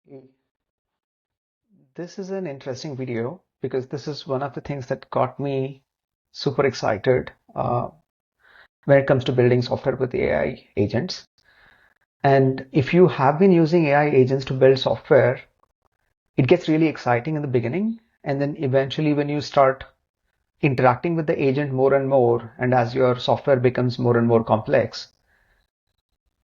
Okay. This is an interesting video because this is one of the things that got me super excited when it comes to building software with AI agents. And if you have been using AI agents to build software, it gets really exciting in the beginning. And then eventually, when you start interacting with the agent more and more, and as your software becomes more and more complex,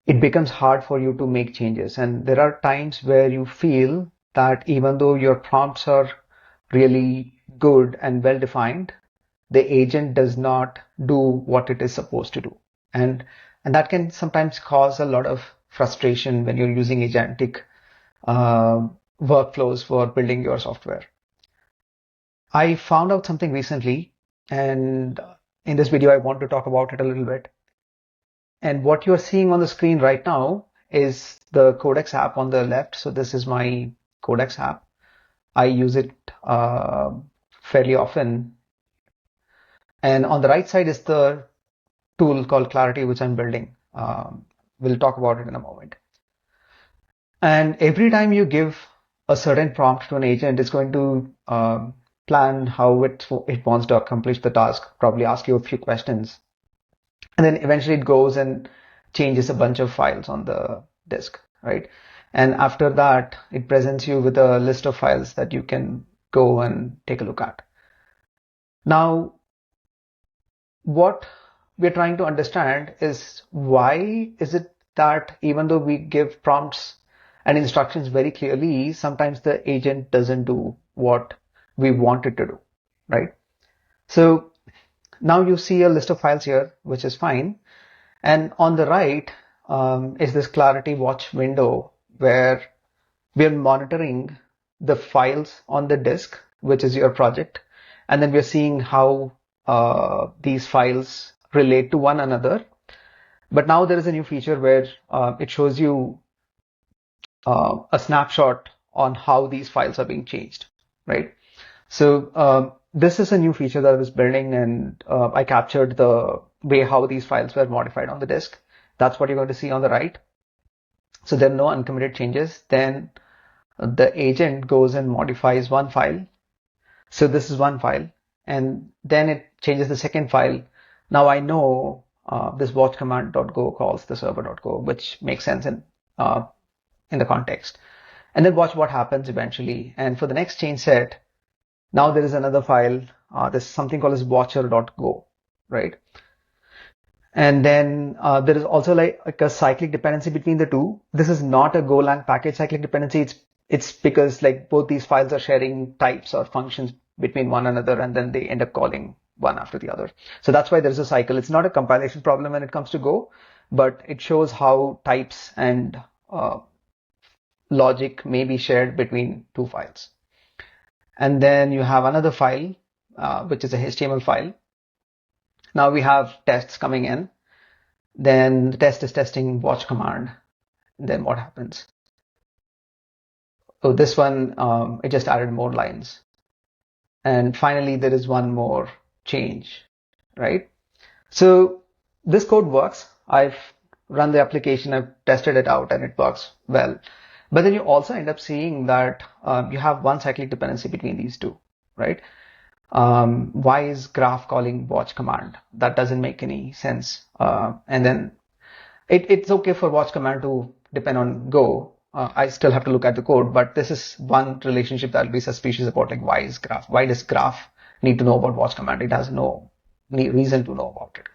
it becomes hard for you to make changes. And there are times where you feel that even though your prompts are really good and well defined, the agent does not do what it is supposed to do. And and that can sometimes cause a lot of frustration when you're using agentic uh, workflows for building your software. I found out something recently, and in this video, I want to talk about it a little bit. And what you're seeing on the screen right now is the Codex app on the left. So this is my Codex app. I use it fairly often. And on the right side is the tool called Clarity, which I'm building. We'll talk about it in a moment. And every time you give a certain prompt to an agent, it's going to plan how it wants to accomplish the task, probably ask you a few questions. And then eventually it goes and changes a bunch of files on the disk, right? And after that, it presents you with a list of files that you can go and take a look at. Now, what we're trying to understand is why is it that even though we give prompts and instructions very clearly, sometimes the agent doesn't do what we want it to do, right? So now you see a list of files here, which is fine. And on the right is this Clarity Watch window where we're monitoring the files on the disk, which is your project. And then we're seeing how these files relate to one another. But now there is a new feature where it shows you a snapshot on how these files are being changed, right? So this is a new feature that I was building, and I captured the way how these files were modified on the disk. That's what you're going to see on the right. So there are no uncommitted changes. Then the agent goes and modifies one file. So this is one file, and then it changes the second file. Now I know this watch command.go calls the server.go, which makes sense in the context. And then watch what happens eventually. And for the next change set, now there is another file. There's something called as watcher.go, right? And then there is also like a cyclic dependency between the two. This is not a Golang package cyclic dependency. It's because like both these files are sharing types or functions between one another, and then they end up calling one after the other. So that's why there's a cycle. It's not a compilation problem when it comes to Go, but it shows how types and logic may be shared between two files. And then you have another file, which is a HTML file. Now we have tests coming in. Then the test is testing watch command. And then what happens? So this one, it just added more lines. And finally, there is one more change, right? So this code works. I've run the application, I've tested it out, and it works well. But then you also end up seeing that you have one cyclic dependency between these two, right? Why is graph calling watch command? That doesn't make any sense. And then it's okay for watch command to depend on Go. I still have to look at the code, but this is one relationship that will be suspicious about, like why does graph need to know about watch command? It has no reason to know about it.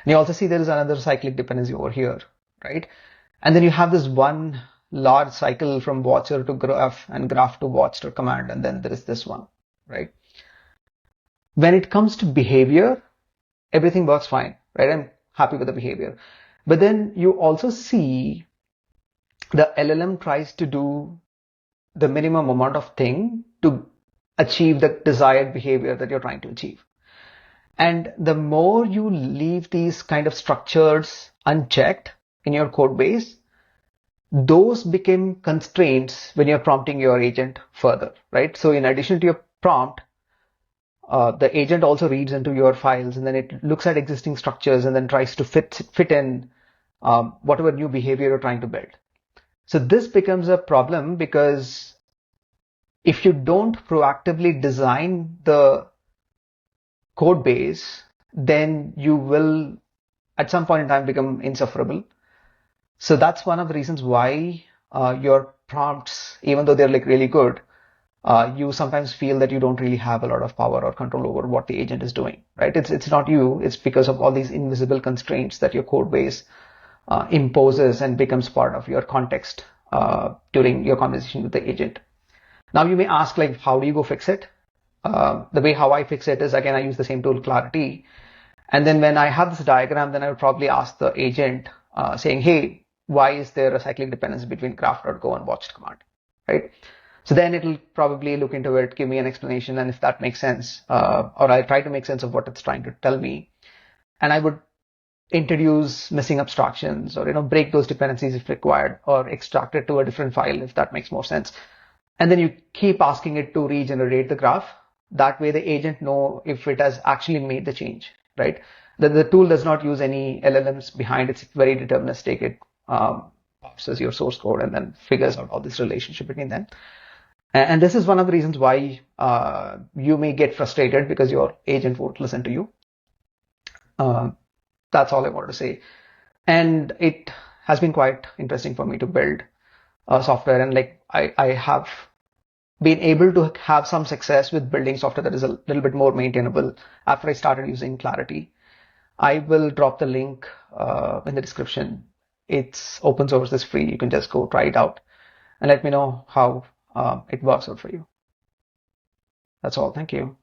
And you also see there is another cyclic dependency over here, right? And then you have this one large cycle from watcher to graph and graph to watch to command, and then there is this one, right? When it comes to behavior, everything works fine, right? I'm happy with the behavior. But then you also see the LLM tries to do the minimum amount of thing to achieve the desired behavior that you're trying to achieve. And the more you leave these kind of structures unchecked in your code base, those become constraints when you're prompting your agent further, right? So in addition to your prompt, the agent also reads into your files, and then it looks at existing structures and then tries to fit in whatever new behavior you're trying to build. So this becomes a problem because if you don't proactively design the code base, then you will at some point in time become insufferable. So that's one of the reasons why your prompts, even though they're like really good, you sometimes feel that you don't really have a lot of power or control over what the agent is doing, right? It's not you. It's because of all these invisible constraints that your code base imposes and becomes part of your context during your conversation with the agent. Now you may ask, like, how do you go fix it? The way how I fix it is, again, I use the same tool, Clarity. And then when I have this diagram, then I would probably ask the agent saying, hey, why is there a cyclic dependency between graph.go and watched command, right? So then it'll probably look into it, give me an explanation, and if that makes sense, or I try to make sense of what it's trying to tell me, and I would introduce missing abstractions or break those dependencies if required, or extract it to a different file if that makes more sense. And then you keep asking it to regenerate the graph. That way the agent know if it has actually made the change, right? The tool does not use any LLMs behind it. It's very deterministic. It parses your source code and then figures out all this relationship between them. And this is one of the reasons why you may get frustrated because your agent won't listen to you. That's all I wanted to say. And it has been quite interesting for me to build software, and like I have been able to have some success with building software that is a little bit more maintainable after I started using Clarity. I will drop the link in the description. It's open source, it's free. You can just go try it out and let me know how it works out for you. That's all. Thank you.